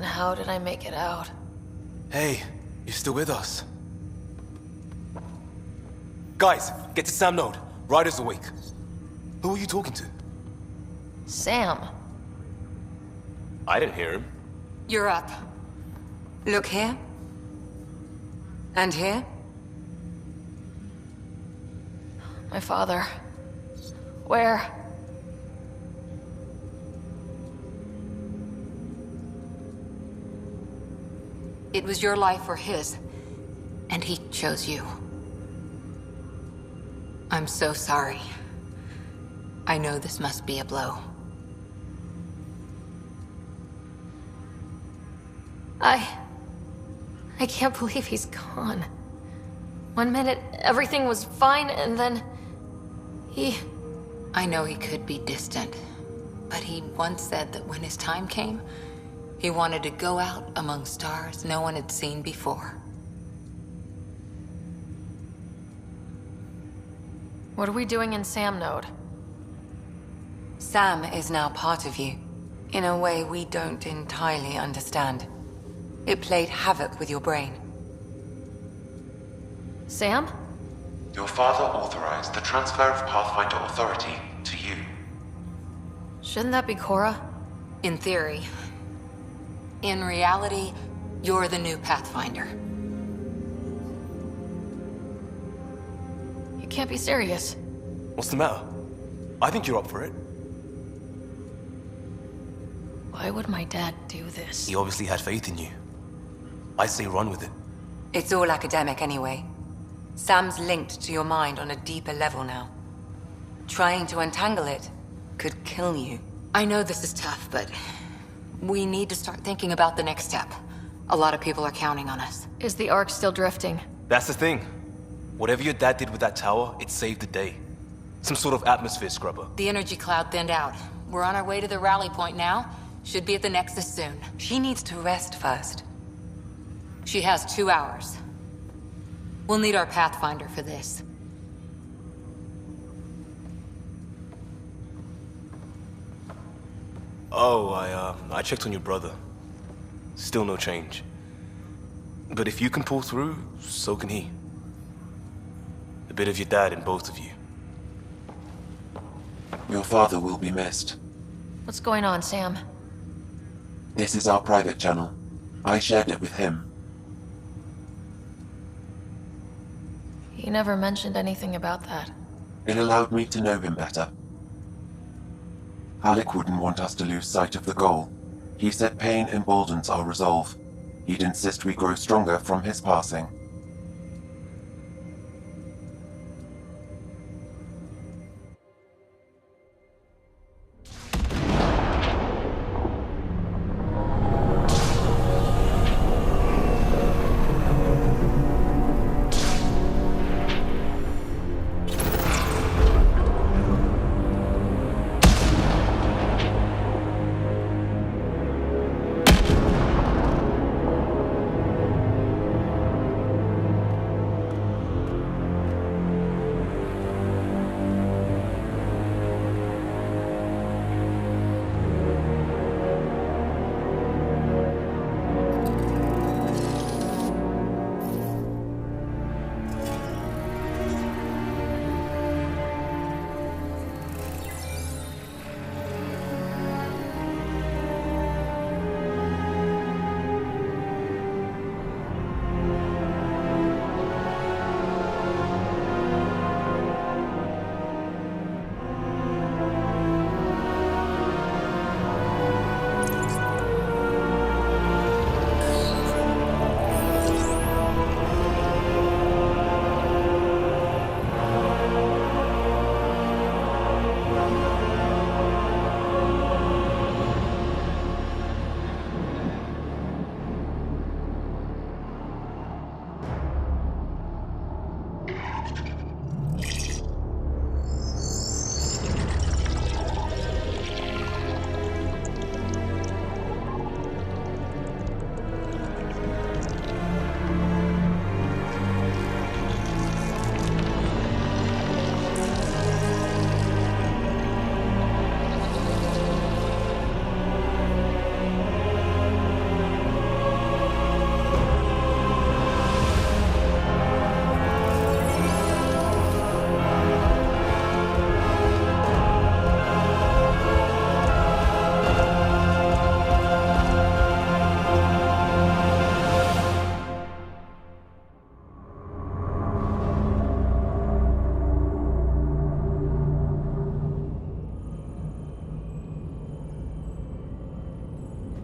Then how did I make it out? Hey, you're still with us. Guys, get to Sam Node. Ryder's awake. Who are you talking to? Sam. I didn't hear him. You're up. Look here. And here. My father. Where? It was your life or his, and he chose you. I'm so sorry. I know this must be a blow. I can't believe he's gone. 1 minute, everything was fine, and then... I know he could be distant, but he once said that when his time came, he wanted to go out among stars no one had seen before. What are we doing in Sam Node? Sam is now part of you, in a way we don't entirely understand. It played havoc with your brain. Sam? Your father authorized the transfer of Pathfinder authority to you. Shouldn't that be Cora? In theory. In reality, you're the new Pathfinder. You can't be serious. What's the matter? I think you're up for it. Why would my dad do this? He obviously had faith in you. I say run with it. It's all academic anyway. Sam's linked to your mind on a deeper level now. Trying to untangle it could kill you. I know this is tough, but we need to start thinking about the next step. A lot of people are counting on us. Is the Ark still drifting? That's the thing. Whatever your dad did with that tower, it saved the day. Some sort of atmosphere scrubber. The energy cloud thinned out. We're on our way to the rally point now. Should be at the Nexus soon. She needs to rest first. She has 2 hours. We'll need our Pathfinder for this. Oh, I checked on your brother. Still no change. But if you can pull through, so can he. A bit of your dad in both of you. Your father will be missed. What's going on, Sam? This is our private channel. I shared it with him. He never mentioned anything about that. It allowed me to know him better. Alec wouldn't want us to lose sight of the goal. He said pain emboldens our resolve. He'd insist we grow stronger from his passing.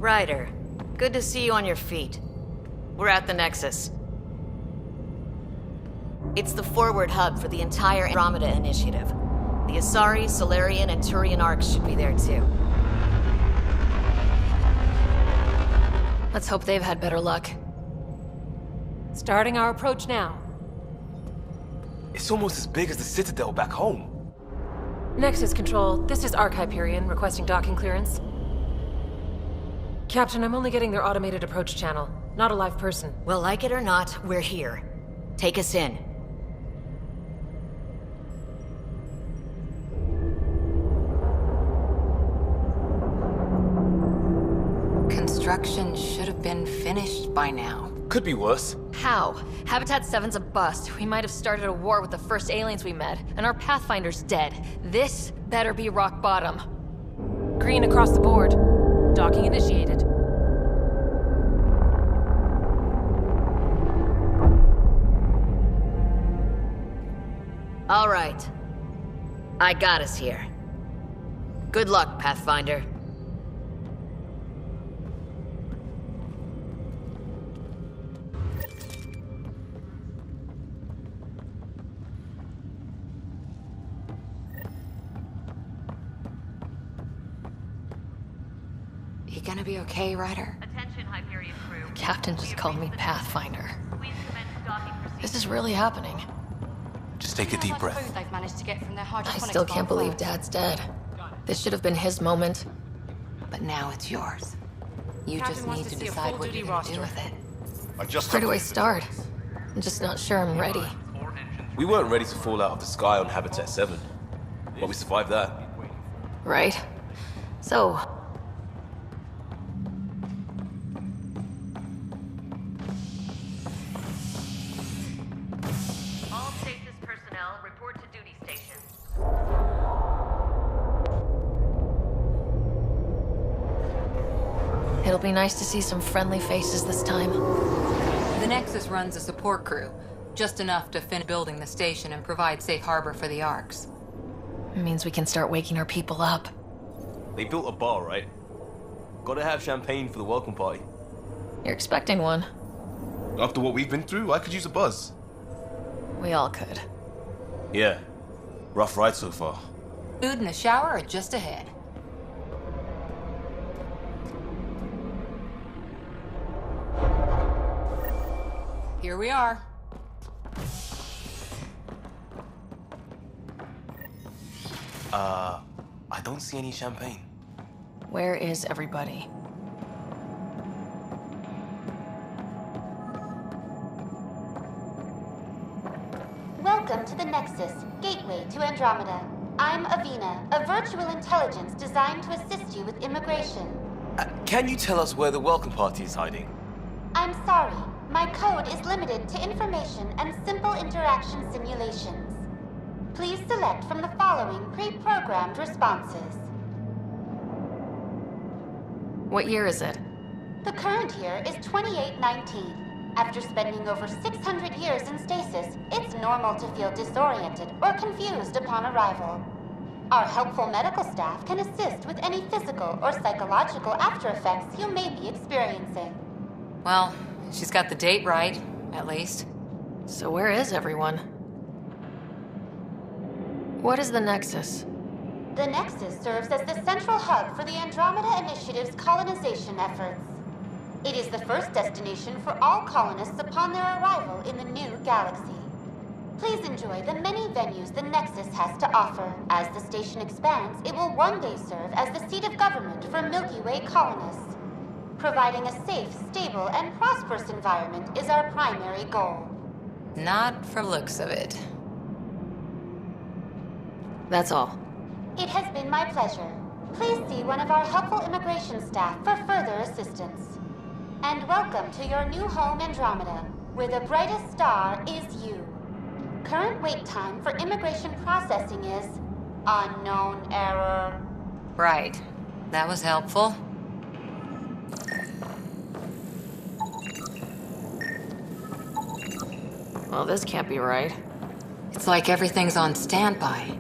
Ryder, good to see you on your feet. We're at the Nexus. It's the forward hub for the entire Andromeda initiative. The Asari, Solarian, and Turian arcs should be there too. Let's hope they've had better luck. Starting our approach now. It's almost as big as the Citadel back home. Nexus Control, this is Arc Hyperion, requesting docking clearance. Captain, I'm only getting their automated approach channel, not a live person. Well, like it or not, we're here. Take us in. Construction should have been finished by now. Could be worse. How? Habitat 7's a bust. We might have started a war with the first aliens we met, and our Pathfinder's dead. This better be rock bottom. Green across the board. Docking initiated. All right. I got us here. Good luck, Pathfinder. You gonna be okay, Ryder? Attention, Hyperion crew. Captain just called me Pathfinder. Please commence docking procedures. This is really happening. Just take a deep breath. They've managed to get from their I hydroponics still can't farm believe floor. Dad's dead. This should have been his moment. But now it's yours. You Captain just wants need to to see a decide full what duty you're gonna do roster. with it. Where do I start? I'm just not sure I'm ready. We weren't ready to fall out of the sky on Habitat 7, but we survived that. Right? So, All stasis personnel report to duty stations. it'll be nice to see some friendly faces this time. The Nexus runs a support crew, just enough to finish building the station and provide safe harbor for the arcs. It means we can start waking our people up. They built a bar, right? Gotta have champagne for the welcome party. You're expecting one. After what we've been through, I could use a buzz. We all could. Yeah. Rough ride so far. Food and a shower are just ahead. Here we are. I don't see any champagne. Where is everybody? Welcome to the Nexus, gateway to Andromeda. I'm Avina, a virtual intelligence designed to assist you with immigration. Can you tell us where the welcome party is hiding? I'm sorry, my code is limited to information and simple interaction simulations. Please select from the following pre-programmed responses. What year is it? The current year is 2819. After spending over 600 years in stasis, it's normal to feel disoriented or confused upon arrival. Our helpful medical staff can assist with any physical or psychological after effects you may be experiencing. Well, she's got the date right, at least. So where is everyone? What is the Nexus? The Nexus serves as the central hub for the Andromeda Initiative's colonization efforts. It is the first destination for all colonists upon their arrival in the new galaxy. Please enjoy the many venues the Nexus has to offer. As the station expands, it will one day serve as the seat of government for Milky Way colonists. Providing a safe, stable, and prosperous environment is our primary goal. Not for looks of it. That's all. It has been my pleasure. Please see one of our helpful immigration staff for further assistance. And welcome to your new home, Andromeda, where the brightest star is you. Current wait time for immigration processing is unknown error. Right. That was helpful. Well, this can't be right. It's like everything's on standby.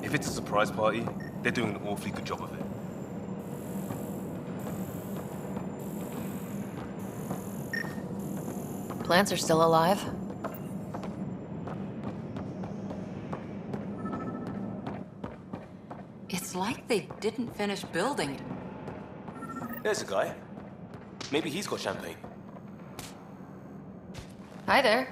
If it's a surprise party, they're doing an awfully good job of it. Plants are still alive. It's like they didn't finish building it. There's a guy. Maybe he's got champagne. Hi there.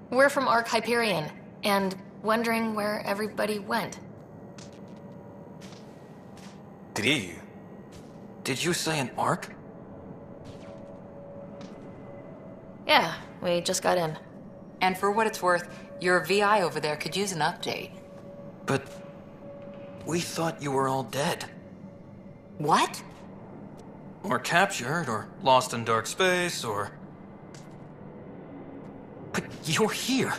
We're from Ark Hyperion, and wondering where everybody went. Did he hear you? Did you say an arc? Yeah, we just got in. And for what it's worth, your VI over there could use an update. But we thought you were all dead. What? Or captured, or lost in dark space, or... But you're here.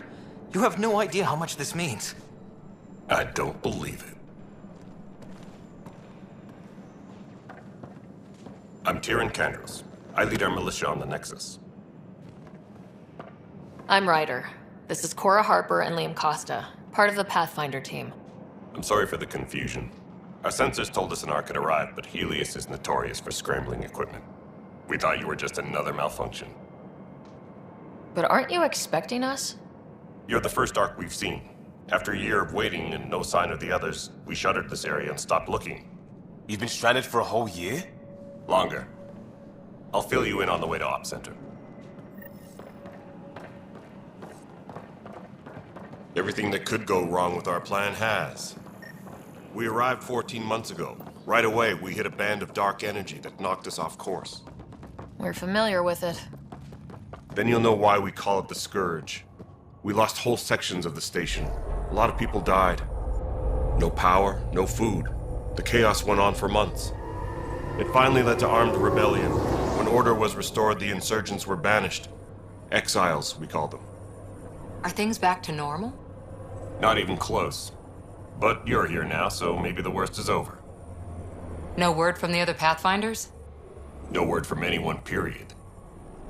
You have no idea how much this means. I don't believe it. I'm Tyrion Kandros. I lead our militia on the Nexus. I'm Ryder. This is Cora Harper and Liam Costa, part of the Pathfinder team. I'm sorry for the confusion. Our sensors told us an Ark had arrived, but Helios is notorious for scrambling equipment. We thought you were just another malfunction. But aren't you expecting us? You're the first Ark we've seen. After a year of waiting and no sign of the others, we shuttered this area and stopped looking. You've been stranded for a whole year? Longer. I'll fill you in on the way to Op Center. Everything that could go wrong with our plan has. We arrived 14 months ago. Right away, we hit a band of dark energy that knocked us off course. We're familiar with it. Then you'll know why we call it the Scourge. We lost whole sections of the station. A lot of people died. No power, no food. The chaos went on for months. It finally led to armed rebellion. When order was restored, the insurgents were banished. Exiles, we call them. Are things back to normal? Not even close. But you're here now, so maybe the worst is over. No word from the other Pathfinders? No word from anyone, period.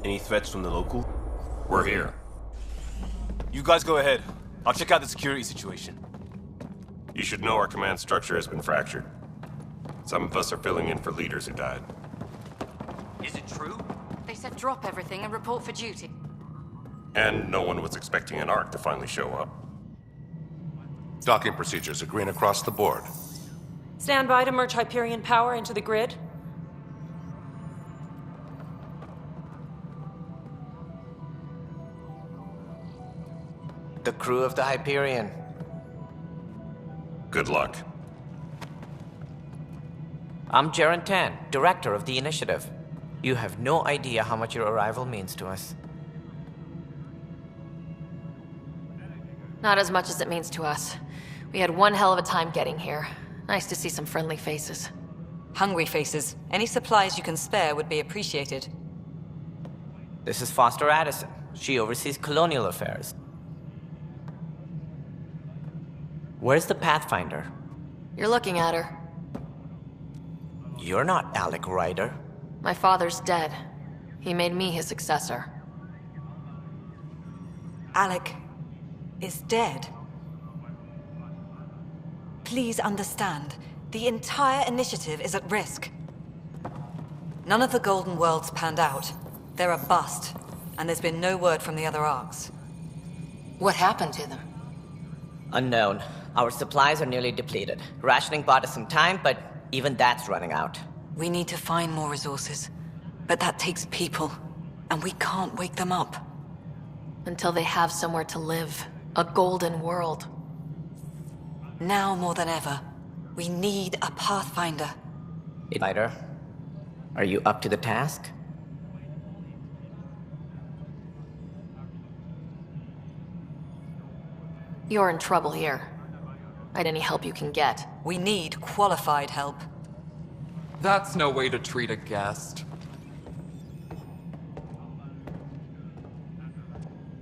Any threats from the local? We're here. You guys go ahead. I'll check out the security situation. You should know our command structure has been fractured. Some of us are filling in for leaders who died. Is it true? They said drop everything and report for duty. And no one was expecting an Ark to finally show up. Docking procedures are green across the board. Stand by to merge Hyperion power into the grid. The crew of the Hyperion. Good luck. I'm Jaren Tan, director of the initiative. You have no idea how much your arrival means to us. Not as much as it means to us. We had one hell of a time getting here. Nice to see some friendly faces. Hungry faces. Any supplies you can spare would be appreciated. This is Foster Addison. She oversees colonial affairs. Where's the Pathfinder? You're looking at her. You're not Alec Ryder. My father's dead. He made me his successor. Alec is dead. Please understand, the entire initiative is at risk. None of the Golden Worlds panned out. They're a bust, and there's been no word from the other Arks. What happened to them? Unknown. Our supplies are nearly depleted. Rationing bought us some time, but even that's running out. We need to find more resources. But that takes people, and we can't wake them up. Until they have somewhere to live. A golden world. Now more than ever, we need a Pathfinder. Ryder, are you up to the task? You're in trouble here. I'd any help you can get. We need qualified help. That's no way to treat a guest.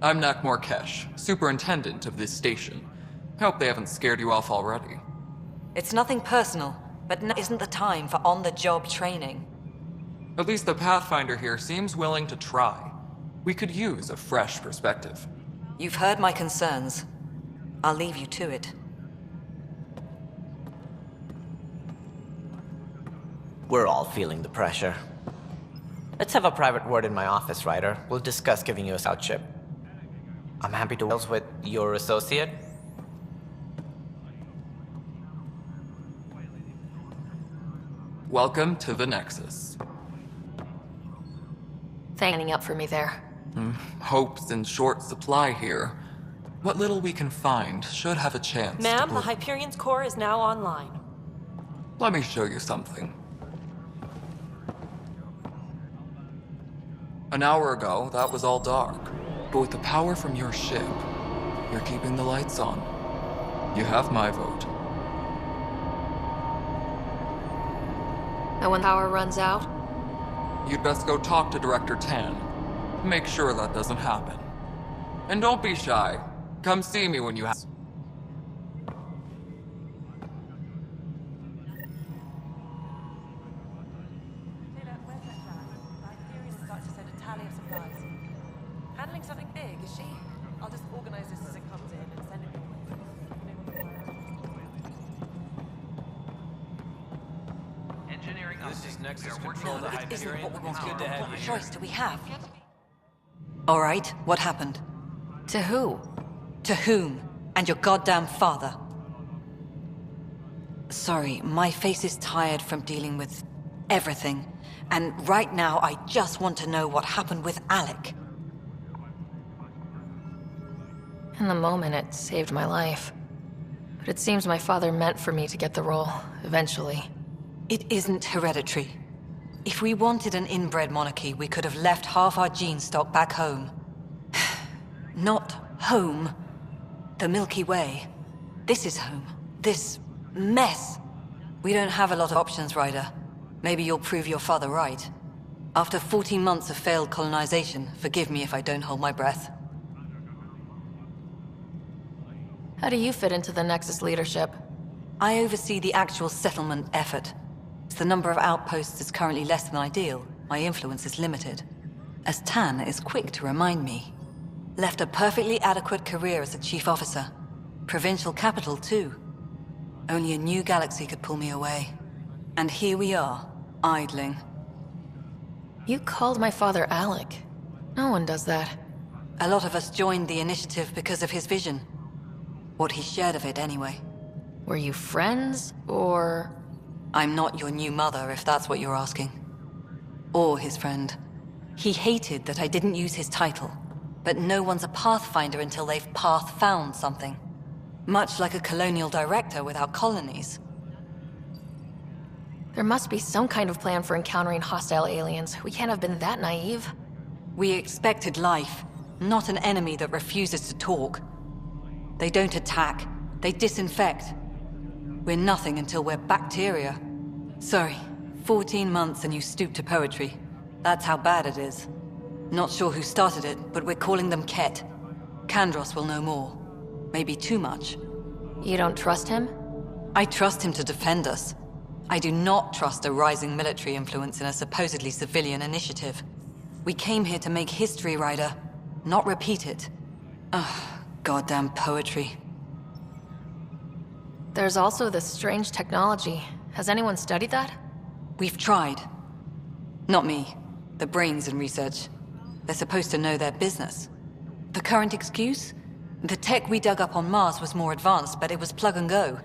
I'm Nak Morkesh, superintendent of this station. Hope they haven't scared you off already. It's nothing personal, but now isn't the time for on-the-job training. At least the Pathfinder here seems willing to try. We could use a fresh perspective. You've heard my concerns. I'll leave you to it. We're all feeling the pressure. Let's have a private word in my office, Ryder. We'll discuss giving you a scout ship. I'm happy to work with your associate. Welcome to the Nexus. Thanking up for me there. Hope's in short supply here. What little we can find should have a chance Ma'am, to the Hyperion's core is now online. Let me show you something. An hour ago, that was all dark. But with the power from your ship, you're keeping the lights on. You have my vote. And when power runs out? You'd best go talk to Director Tan. Make sure that doesn't happen. And don't be shy. Come see me when you have... Handling something big, is she? I'll just organize this as it comes in and send it your way. Engineering this is Nexus Control. The Hyperion. It's good to have you What here. choice do we have? All right, what happened? To who? To whom? And your goddamn father. Sorry, my face is tired from dealing with everything. And right now, I just want to know what happened with Alec. In the moment, it saved my life. But it seems my father meant for me to get the role, eventually. It isn't hereditary. If we wanted an inbred monarchy, we could have left half our gene stock back home. Not home. The Milky Way. This is home. This mess. We don't have a lot of options, Ryder. Maybe you'll prove your father right. After 14 months of failed colonization, forgive me if I don't hold my breath. How do you fit into the Nexus leadership? I oversee the actual settlement effort. As the number of outposts is currently less than ideal, my influence is limited. As Tan is quick to remind me. Left a perfectly adequate career as a chief officer. Provincial capital, too. Only a new galaxy could pull me away. And here we are, idling. You called my father Alec. No one does that. A lot of us joined the initiative because of his vision. What he shared of it, anyway. Were you friends, or...? I'm not your new mother, if that's what you're asking. Or his friend. He hated that I didn't use his title. But no one's a pathfinder until they've path-found something. Much like a colonial director without colonies. There must be some kind of plan for encountering hostile aliens. We can't have been that naive. We expected life, not an enemy that refuses to talk. They don't attack, they disinfect. We're nothing until we're bacteria. Sorry, 14 months and you stoop to poetry. That's how bad it is. Not sure who started it, but we're calling them Ket. Kandros will know more. Maybe too much. You don't trust him? I trust him to defend us. I do not trust a rising military influence in a supposedly civilian initiative. We came here to make history, Ryder, not repeat it. Ugh, goddamn poetry. There's also this strange technology. Has anyone studied that? We've tried. Not me. The brains in research. They're supposed to know their business. The current excuse? The tech we dug up on Mars was more advanced, but it was plug and go.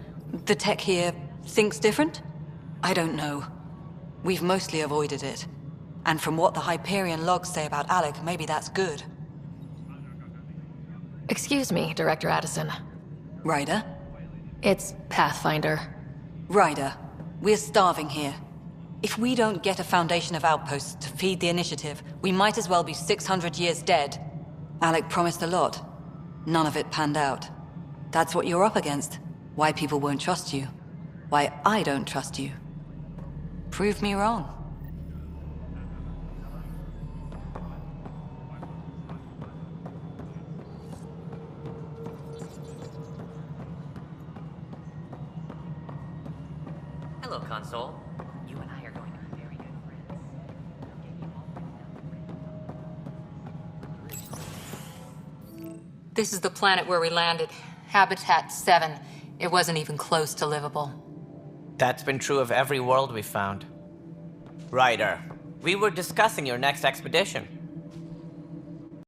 The tech here thinks different? I don't know. We've mostly avoided it. And from what the Hyperion logs say about Alec, maybe that's good. Excuse me, Director Addison. Ryder? It's Pathfinder. Ryder, we're starving here. If we don't get a foundation of outposts to feed the initiative, we might as well be 600 years dead. Alec promised a lot. None of it panned out. That's what you're up against. Why people won't trust you. Why I don't trust you. Prove me wrong. Hello, Console. You and I are going to be very good friends. This is the planet where we landed. Habitat 7. It wasn't even close to livable. That's been true of every world we've found. Ryder, We were discussing your next expedition.